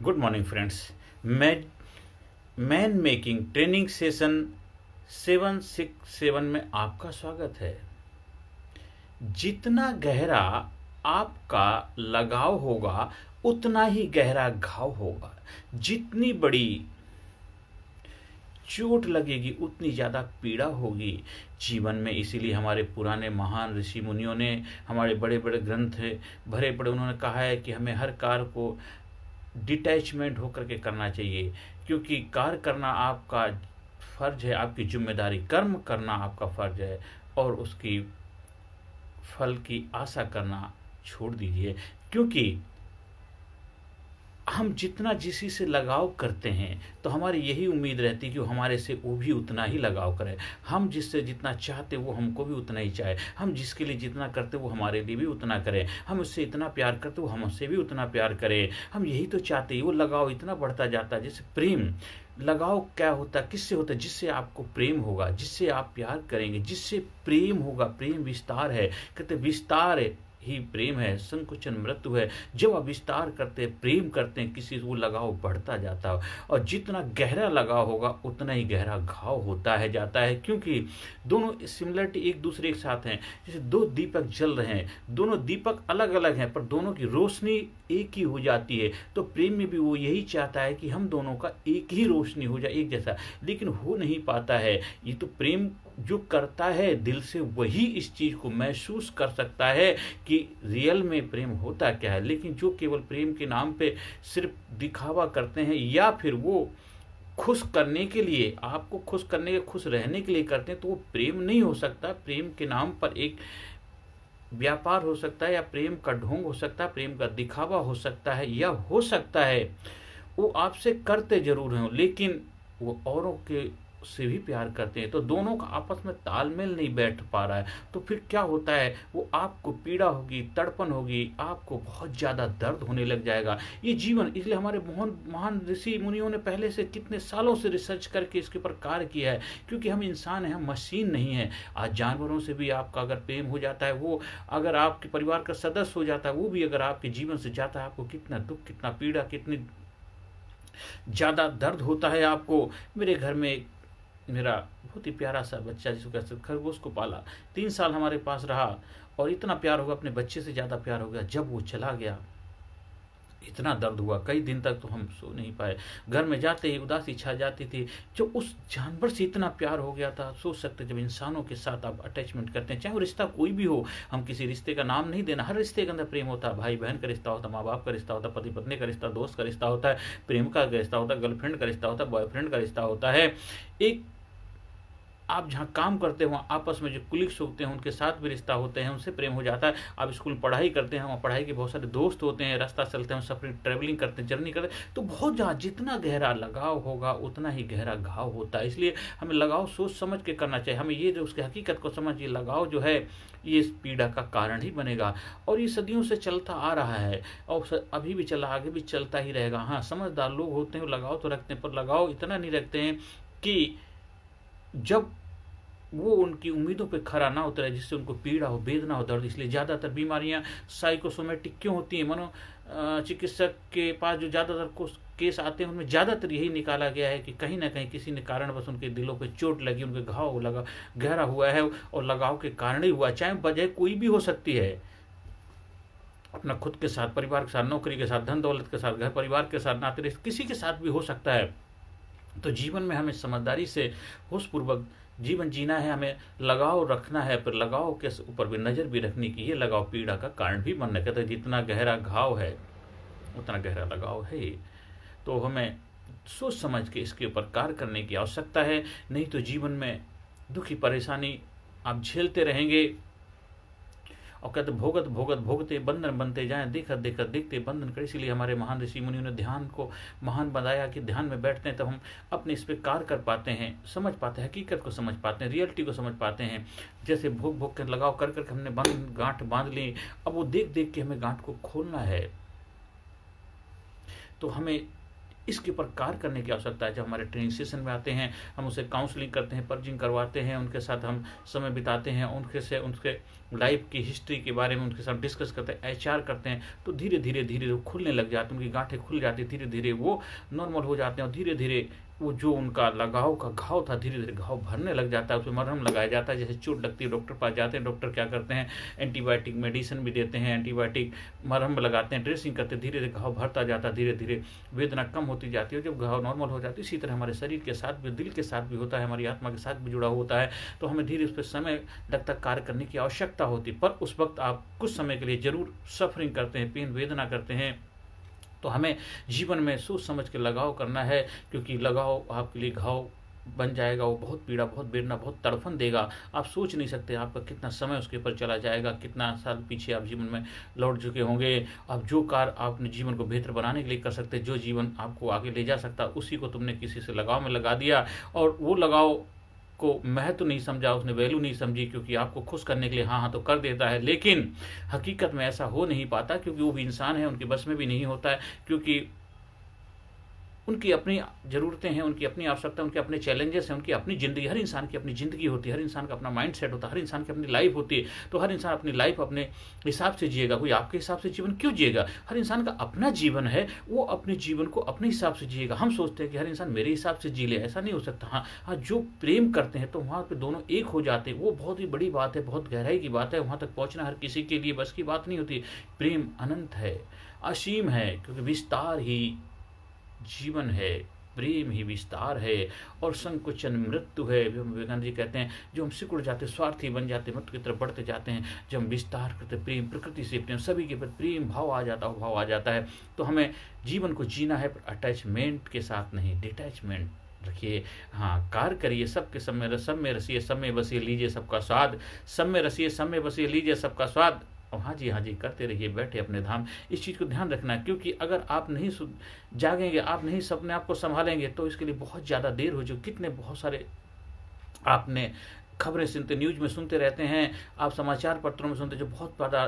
Good morning friends. मैं man making training session 767 में आपका स्वागत है। जितना गहरा आपका लगाव होगा उतना ही गहरा घाव होगा। जितनी बड़ी चोट लगेगी उतनी ज़्यादा पीड़ा होगी जीवन में। इसीलिए हमारे पुराने महान ऋषि मुनियों ने, हमारे बड़े बड़े ग्रंथ भरे पड़े, उन्होंने कहा है कि हमें हर कार्य को डिटैचमेंट होकर के करना चाहिए, क्योंकि कार्य करना आपका फर्ज है, आपकी जिम्मेदारी। कर्म करना आपका फर्ज है और उसकी फल की आशा करना छोड़ दीजिए। क्योंकि हम जितना किसी से लगाव करते हैं तो हमारी यही उम्मीद रहती है कि वो हमारे से वो भी उतना ही लगाव करे। हम जिससे जितना चाहते वो हमको भी उतना ही चाहे। हम जिसके लिए जितना करते वो हमारे लिए भी उतना करे। हम उससे इतना प्यार करते वो हमसे भी उतना प्यार करे। हम यही तो चाहते हैं। वो लगाव इतना बढ़ता जाता है। जैसे प्रेम, लगाव क्या होता है, किससे होता है? जिससे आपको प्रेम होगा, जिससे आप प्यार करेंगे, जिससे प्रेम होगा। प्रेम विस्तार है, कहते विस्तार ही प्रेम है, संकुचन मृत्यु है। जब आप विस्तार करते हैं, प्रेम करते हैं किसी से, वो लगाव बढ़ता जाता है। और जितना गहरा लगाव होगा उतना ही गहरा घाव होता है जाता है। क्योंकि दोनों सिमिलरिटी एक दूसरे के साथ हैं। जैसे दो दीपक जल रहे हैं, दोनों दीपक अलग अलग हैं पर दोनों की रोशनी एक ही हो जाती है। तो प्रेम में भी वो यही चाहता है कि हम दोनों का एक ही रोशनी हो जाए, एक जैसा, लेकिन हो नहीं पाता है। ये तो प्रेम जो करता है दिल से वही इस चीज को महसूस कर सकता है कि रियल में प्रेम होता क्या है। लेकिन जो केवल प्रेम के नाम पे सिर्फ दिखावा करते हैं या फिर वो खुश करने के लिए, आपको खुश करने के, खुश रहने के लिए करते हैं, तो वो प्रेम नहीं हो सकता। प्रेम के नाम पर एक व्यापार हो सकता है, या प्रेम का ढोंग हो सकता है, प्रेम का दिखावा हो सकता है, या हो सकता है वो आपसे करते जरूर हैं लेकिन वो औरों के से भी प्यार करते हैं। तो दोनों का आपस में तालमेल नहीं बैठ पा रहा है। तो फिर क्या होता है, वो आपको पीड़ा होगी, तड़पन होगी, आपको बहुत ज़्यादा दर्द होने लग जाएगा। ये जीवन, इसलिए हमारे महान महान ऋषि मुनियों ने पहले से कितने सालों से रिसर्च करके इसके ऊपर कार्य किया है। क्योंकि हम इंसान हैं, हम मशीन नहीं है। आज जानवरों से भी आपका अगर प्रेम हो जाता है, वो अगर आपके परिवार का सदस्य हो जाता है, वो भी अगर आपके जीवन से जाता है, आपको कितना दुख, कितना पीड़ा, कितनी ज़्यादा दर्द होता है आपको। मेरे घर में मेरा बहुत ही प्यारा सा बच्चा, जिसको कहते खरगोश को पाला, 3 साल हमारे पास रहा और इतना प्यार होगा, अपने बच्चे से ज़्यादा प्यार हो गया। जब वो चला गया इतना दर्द हुआ, कई दिन तक तो हम सो नहीं पाए। घर में जाते ही उदासी छा जाती थी। जो उस जानवर से इतना प्यार हो गया था, सोच सकते जब इंसानों के साथ आप अटैचमेंट करते हैं, चाहे वो रिश्ता कोई भी हो। हम किसी रिश्ते का नाम नहीं देना, हर रिश्ते के अंदर प्रेम होता है। भाई बहन का रिश्ता होता है, माँ बाप का रिश्ता होता है, पति पत्नी का रिश्ता, दोस्त का रिश्ता होता है, प्रेमिका का रिश्ता होता है, गर्लफ्रेंड का रिश्ता होता है, बॉयफ्रेंड का रिश्ता होता है। एक आप जहाँ काम करते हो, आपस में जो कुलीग्स होते हैं उनके साथ भी रिश्ता होते हैं, उनसे प्रेम हो जाता है। आप स्कूल पढ़ाई करते हैं, वहाँ पढ़ाई के बहुत सारे दोस्त होते हैं, रास्ता चलते हैं, सफर ट्रैवलिंग करते हैं, जर्नी करते हैं। तो बहुत जहाँ जितना गहरा लगाव होगा उतना ही गहरा घाव होता है। इसलिए हमें लगाव सोच समझ के करना चाहिए। हमें ये जो उसकी हकीकत को समझिए, लगाव जो है ये इस पीड़ा का कारण ही बनेगा। और ये सदियों से चलता आ रहा है और अभी भी चला, आगे भी चलता ही रहेगा। हाँ, समझदार लोग होते हैं, लगाव तो रखते हैं, पर लगाव इतना नहीं रखते हैं कि जब वो उनकी उम्मीदों पे खरा ना उतरे, जिससे उनको पीड़ा हो, वेदना हो, दर्द। इसलिए ज़्यादातर बीमारियां साइकोसोमेटिक क्यों होती हैं? मनो चिकित्सक के पास जो ज़्यादातर केस आते हैं उनमें ज़्यादातर यही निकाला गया है कि कहीं ना कहीं किसी ने कारण बस उनके दिलों पे चोट लगी, उनके घाव लगा, गहरा हुआ है और लगाव के कारण ही हुआ। चाहे वजह कोई भी हो सकती है, अपना खुद के साथ, परिवार के साथ, नौकरी के साथ, धन दौलत के साथ, घर परिवार के साथ, नाते रिश्ते, किसी के साथ भी हो सकता है। तो जीवन में हमें समझदारी से, होशपूर्वक जीवन जीना है। हमें लगाव रखना है, पर लगाव के ऊपर भी नज़र भी रखनी की। ये लगाव पीड़ा का कारण भी बनना। कहते हैं जितना गहरा घाव है उतना गहरा लगाव है। तो हमें सोच समझ के इसके ऊपर कार्य करने की आवश्यकता है। नहीं तो जीवन में दुखी परेशानी आप झेलते रहेंगे। और कहते भोगत भोगत भोगते बंधन बनते जाएं, देखत देखत देखते बंधन कर। इसीलिए हमारे महान ऋषि मुनियों ने ध्यान को महान बनाया कि ध्यान में बैठते हैं तब हम अपने इस पर कार्य कर पाते हैं, समझ पाते हैं, हकीकत को समझ पाते हैं, रियलिटी को समझ पाते हैं। जैसे भोग भोग के लगाव कर करके हमने गांठ बांध ली, अब वो देख देख के हमें गांठ को खोलना है। तो हमें इसके ऊपर कार्य करने की आवश्यकता है। जब हमारे ट्रेनिंग सेशन में आते हैं, हम उसे काउंसलिंग करते हैं, पर्जिंग करवाते हैं, उनके साथ हम समय बिताते हैं, उनके लाइफ की हिस्ट्री के बारे में उनके साथ डिस्कस करते हैं, एचआर करते हैं, तो धीरे धीरे धीरे वो खुलने लग जाते हैं, उनकी गांठें खुल जाती, धीरे धीरे वो नॉर्मल हो जाते हैं और धीरे धीरे वो जो उनका लगाव का घाव था धीरे धीरे घाव भरने लग जाता है, उसमें मरहम लगाया जाता है। जैसे चोट लगती है, डॉक्टर पास जाते हैं, डॉक्टर क्या करते हैं, एंटीबायोटिक मेडिसिन भी देते हैं, एंटीबायोटिक मरहम लगाते हैं, ड्रेसिंग करते हैं, धीरे धीरे घाव भरता जाता है, धीरे धीरे वेदना कम होती जाती है। जब घाव नॉर्मल हो जाती है, इसी तरह हमारे शरीर के साथ भी, दिल के साथ भी होता है, हमारी आत्मा के साथ भी जुड़ा होता है। तो हमें धीरे उस पर समय लगता कार्य करने की आवश्यकता होती है। पर उस वक्त आप कुछ समय के लिए जरूर सफरिंग करते हैं, पेन वेदना करते हैं। तो हमें जीवन में सोच समझ के लगाव करना है, क्योंकि लगाव आपके लिए घाव बन जाएगा, वो बहुत पीड़ा, बहुत वेदना, बहुत तड़फन देगा। आप सोच नहीं सकते आपका कितना समय उसके ऊपर चला जाएगा, कितना साल पीछे आप जीवन में लौट चुके होंगे। आप जो कार्य आपने जीवन को बेहतर बनाने के लिए कर सकते, जो जीवन आपको आगे ले जा सकता, उसी को तुमने किसी से लगाव में लगा दिया, और वो लगाव को महत्व नहीं समझा, उसने वैल्यू नहीं समझी, क्योंकि आपको खुश करने के लिए हाँ हाँ तो कर देता है, लेकिन हकीकत में ऐसा हो नहीं पाता, क्योंकि वो भी इंसान है, उनके बस में भी नहीं होता है, क्योंकि उनकी अपनी ज़रूरतें हैं, उनकी अपनी आवश्यकता, उनके अपने चैलेंजेस हैं, उनकी अपनी ज़िंदगी, हर इंसान की अपनी ज़िंदगी होती है, हर इंसान का अपना माइंड सेट होता है, हर इंसान की अपनी लाइफ होती है। तो हर इंसान अपनी लाइफ अपने हिसाब से जिएगा, कोई आपके हिसाब से जीवन क्यों जिएगा? हर इंसान का अपना जीवन है, वो अपने जीवन को अपने हिसाब से जिएगा। हम सोचते हैं कि हर इंसान मेरे हिसाब से जी ले, ऐसा नहीं हो सकता। हाँ हाँ, जो प्रेम करते हैं तो वहाँ पर दोनों एक हो जाते हैं, वो बहुत ही बड़ी बात है, बहुत गहराई की बात है। वहाँ तक पहुँचना हर किसी के लिए बस की बात नहीं होती। प्रेम अनंत है, असीम है, क्योंकि विस्तार ही जीवन है, प्रेम ही विस्तार है, और संकुचन मृत्यु है। विवेकानंद जी कहते हैं, जो हम सिकुड़ जाते, स्वार्थी बन जाते, मृत्यु की तरफ बढ़ते जाते हैं, जब हम विस्तार करते, प्रेम, प्रकृति से प्रेम, सभी के प्रति प्रेम भाव आ जाता है। तो हमें जीवन को जीना है, पर अटैचमेंट के साथ नहीं, डिटैचमेंट रखिए। हाँ, कार्य करिए, सबके सब में रसिए, सब में बसिए, लीजिए सबका स्वाद, सब में रसिए, सब में बसिए, लीजिए सबका स्वाद। और हाँ जी करते रहिए, बैठे अपने धाम। इस चीज़ को ध्यान रखना है, क्योंकि अगर आप नहीं जागेंगे, आप नहीं अपने आप को संभालेंगे, तो इसके लिए बहुत ज़्यादा देर हो चुकी। कितने बहुत सारे आपने खबरें सुनते, न्यूज में सुनते रहते हैं, आप समाचार पत्रों में सुनते, जो बहुत ज़्यादा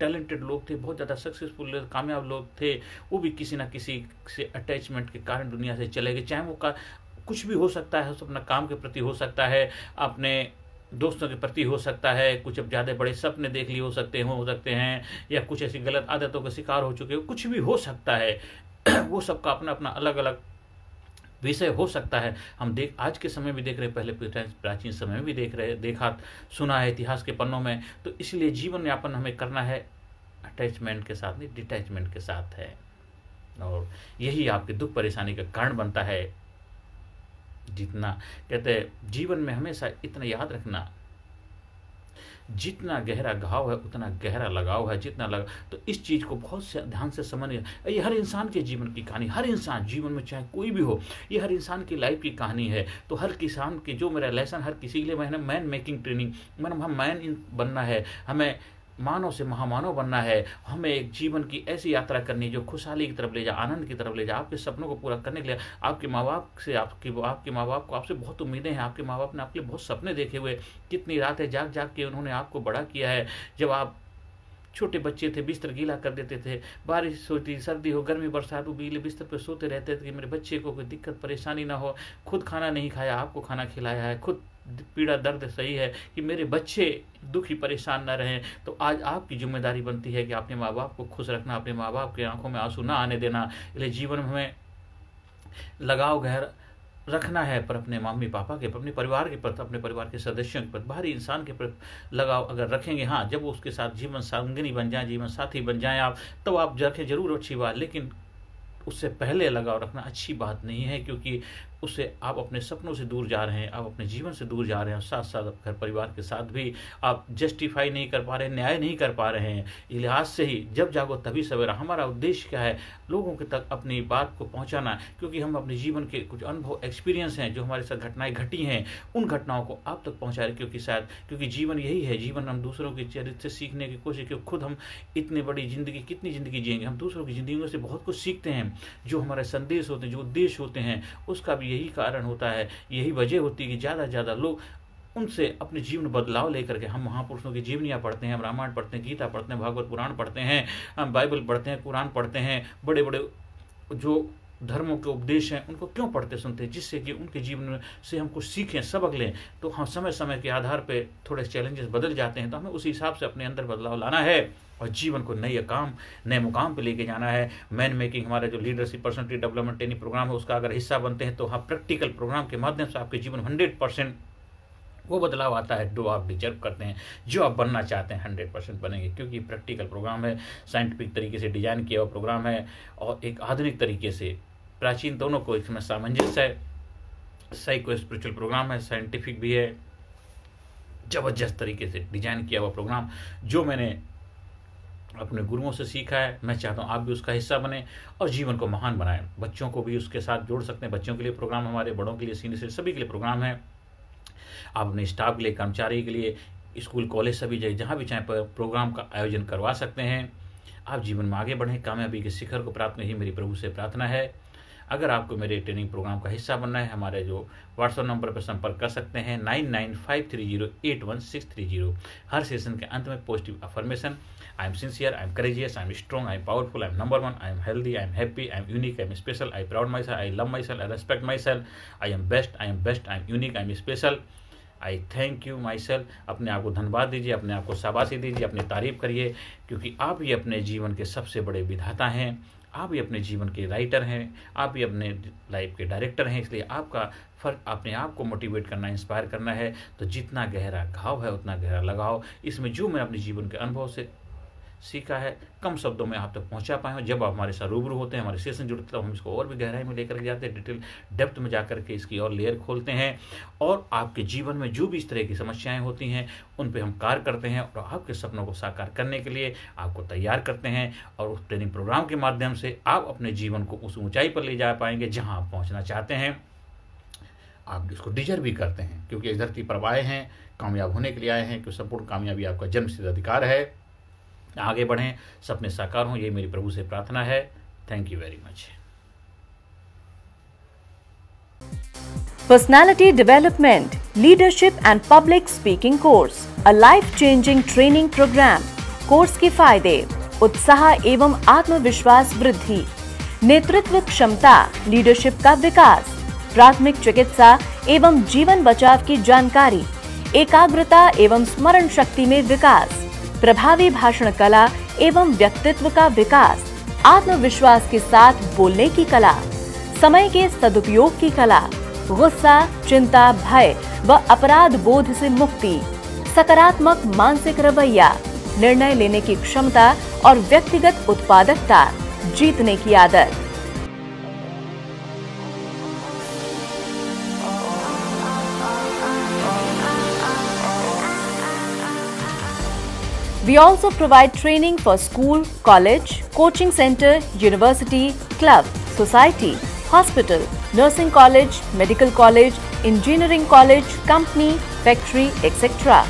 टैलेंटेड लोग थे, बहुत ज़्यादा सक्सेसफुल कामयाब लोग थे, वो भी किसी ना किसी से अटैचमेंट के कारण दुनिया से चले गए। चाहे वो कुछ भी हो सकता है, अपना काम के प्रति हो सकता है, अपने दोस्तों के प्रति हो सकता है, कुछ अब ज़्यादा बड़े सपने देख लिए हो सकते हैं, या कुछ ऐसी गलत आदतों का शिकार हो चुके हो, कुछ भी हो सकता है। वो सबका अपना अपना अलग अलग विषय हो सकता है। हम आज के समय भी देख रहे, पहले प्राचीन समय में भी देखा सुना है इतिहास के पन्नों में। तो इसलिए जीवन यापन हमें करना है अटैचमेंट के साथ नहीं, डिटैचमेंट के साथ है, और यही आपके दुख परेशानी का कारण बनता है। जितना कहते हैं जीवन में हमेशा इतना याद रखना, जितना गहरा घाव है उतना गहरा लगाव है, जितना लगा। तो इस चीज़ को बहुत से ध्यान से समझिए। ये हर इंसान के जीवन की कहानी, हर इंसान जीवन में चाहे कोई भी हो, ये हर इंसान की लाइफ की कहानी है। तो हर किसान की जो मेरा लेसन, हर किसी के लिए मैंने मैन मेकिंग ट्रेनिंग, मतलब हम मैन बनना है, हमें मानव से महामानव बनना है, हमें एक जीवन की ऐसी यात्रा करनी है जो खुशहाली की तरफ ले जाए, आनंद की तरफ ले जाए। आपके सपनों को पूरा करने के लिए आपके माँ बाप से, आपके माँ बाप को आपसे बहुत उम्मीदें हैं, आपके माँ बाप ने आपके लिए बहुत सपने देखे हुए, कितनी रातें जाग जाग के उन्होंने आपको बड़ा किया है। जब आप छोटे बच्चे थे, बिस्तर गीला कर देते थे, बारिश होती, सर्दी हो, गर्मी, बरसात हो, गीले बिस्तर पर सोते रहते थे कि मेरे बच्चे को कोई दिक्कत परेशानी ना हो। खुद खाना नहीं खाया, आपको खाना खिलाया है, खुद पीड़ा दर्द सही है कि मेरे बच्चे दुखी परेशान ना रहें। तो आज आपकी जिम्मेदारी बनती है कि अपने माँ बाप को खुश रखना, अपने माँ बाप की आंखों में आंसू ना आने देना। इसलिए जीवन में हमें लगाव गहरा रखना है, पर अपने मम्मी पापा के, अपने परिवार के प्रति, अपने परिवार के सदस्यों के प्रति, बाहरी इंसान के प्रति लगाव अगर रखेंगे, हाँ, जब वो उसके साथ जीवन संगिनी बन जाए, जीवन साथी बन जाए आप, तो आप रखें जरूर, अच्छी बात, लेकिन उससे पहले लगाव रखना अच्छी बात नहीं है, क्योंकि उससे आप अपने सपनों से दूर जा रहे हैं, आप अपने जीवन से दूर जा रहे हैं, और साथ साथ घर परिवार के साथ भी आप जस्टिफाई नहीं कर पा रहे हैं, न्याय नहीं कर पा रहे हैं। इस लिहाज से ही जब जागो तभी सवेरा। हमारा उद्देश्य क्या है? लोगों के तक अपनी बात को पहुंचाना, क्योंकि हम अपने जीवन के कुछ अनुभव, एक्सपीरियंस हैं, जो हमारे साथ घटनाएं घटी हैं, उन घटनाओं को आप तक पहुँचा रहे, क्योंकि जीवन यही है। जीवन हम दूसरों के चरित्र से सीखने की कोशिश, क्योंकि खुद हम इतनी बड़ी जिंदगी, कितनी जिंदगी जिएंगे, हम दूसरों की जिंदगियों से बहुत कुछ सीखते हैं। जो हमारे संदेश होते हैं, जो उद्देश्य होते हैं, उसका भी यही कारण होता है, यही वजह होती है कि ज़्यादा से ज़्यादा लोग उनसे अपने जीवन बदलाव लेकर के, हम महापुरुषों की जीवनियाँ पढ़ते हैं, हम रामायण पढ़ते हैं, गीता पढ़ते हैं, भागवत पुराण पढ़ते हैं, हम बाइबल पढ़ते हैं, कुरान पढ़ते हैं, बड़े बड़े जो धर्मों के उपदेश हैं उनको क्यों पढ़ते सुनते हैं, जिससे कि उनके जीवन में से हम कुछ सीखें, सबक लें। तो हम समय समय के आधार पे थोड़े चैलेंजेस बदल जाते हैं, तो हमें उसी हिसाब से अपने अंदर बदलाव लाना है और जीवन को नए मुकाम पे लेके जाना है। मैन मेकिंग हमारा जो leadership personality development training programme है, उसका अगर हिस्सा बनते हैं तो हाँ, प्रैक्टिकल प्रोग्राम के माध्यम से आपके जीवन 100% वो बदलाव आता है जो आप डिजर्व करते हैं, जो आप बनना चाहते हैं 100% बनेंगे, क्योंकि प्रैक्टिकल प्रोग्राम है, साइंटिफिक तरीके से डिजाइन किया हुआ प्रोग्राम है और एक आधुनिक तरीके से प्राचीन दोनों को इसमें सामंजस्य है। साइको स्पिरिचुअल प्रोग्राम है, साइंटिफिक भी है, जबरदस्त तरीके से डिजाइन किया हुआ प्रोग्राम जो मैंने अपने गुरुओं से सीखा है। मैं चाहता हूँ आप भी उसका हिस्सा बने और जीवन को महान बनाएं। बच्चों को भी उसके साथ जोड़ सकते हैं, बच्चों के लिए प्रोग्राम हमारे, बड़ों के लिए, सीनियर सभी के लिए प्रोग्राम है। आप अपने स्टाफ के लिए, कर्मचारी के लिए, स्कूल कॉलेज सभी जगह जहाँ भी चाहें प्रोग्राम का आयोजन करवा सकते हैं। आप जीवन में आगे बढ़ें, कामयाबी के शिखर को प्राप्त करने की मेरी प्रभु से प्रार्थना है। अगर आपको मेरे ट्रेनिंग प्रोग्राम का हिस्सा बनना है, हमारे जो व्हाट्सएप नंबर पर संपर्क कर सकते हैं 9953081630। हर सेशन के अंत में positive affirmation, I am sincere, I am courageous, I am strong, I am powerful, I am number 1, I am healthy, I am happy, I am unique, I am special, I proud my self, I love my self, I respect my self, I am best, I am best, I am unique, I am special, I thank you my self. अपने आप को धन्यवाद दीजिए, अपने आप को शाबाशी दीजिए, अपनी तारीफ करिए, क्योंकि आप ही अपने जीवन के सबसे बड़े विधाता हैं, आप ही अपने जीवन के राइटर हैं, आप ही अपने लाइफ के डायरेक्टर हैं। इसलिए आपका फर्क अपने आप को मोटिवेट करना, इंस्पायर करना है। तो जितना गहरा घाव है उतना गहरा लगाओ। इसमें जो मैं अपने जीवन के अनुभव से सीखा है, कम शब्दों में आप तक पहुंचा पाए हो। जब आप हमारे साथ रूबरू होते हैं, हमारे सेशन जुड़ते हैं, तो हम इसको और भी गहराई में लेकर जाते हैं, डिटेल डेप्थ में जाकर के इसकी और लेयर खोलते हैं और आपके जीवन में जो भी इस तरह की समस्याएं होती हैं उन पे हम कार्य करते हैं और आपके सपनों को साकार करने के लिए आपको तैयार करते हैं। और उस ट्रेनिंग प्रोग्राम के माध्यम से आप अपने जीवन को उस ऊंचाई पर ले जा पाएंगे जहाँ आप पहुँचना चाहते हैं। आप इसको डिजर्व भी करते हैं, क्योंकि इस धरती पर आए हैं, कामयाब होने के लिए आए हैं, क्योंकि संपूर्ण कामयाबी आपका जन्मसिद्ध अधिकार है। आगे बढ़ें, सपने साकार हों, ये मेरी प्रभु से प्रार्थना है। Thank you very much. Personality Development, Leadership and Public Speaking Course, a life-changing training program. Course के फायदे: उत्साह एवं आत्मविश्वास वृद्धि, नेतृत्व क्षमता, लीडरशिप का विकास, प्राथमिक चिकित्सा एवं जीवन बचाव की जानकारी, एकाग्रता एवं स्मरण शक्ति में विकास, प्रभावी भाषण कला एवं व्यक्तित्व का विकास, आत्मविश्वास के साथ बोलने की कला, समय के सदुपयोग की कला, गुस्सा, चिंता, भय व अपराध बोध से मुक्ति, सकारात्मक मानसिक रवैया, निर्णय लेने की क्षमता और व्यक्तिगत उत्पादकता, जीतने की आदत। We also provide training for school, college, coaching center, university, club, society, hospital, nursing college, medical college, engineering college, company, factory, etc.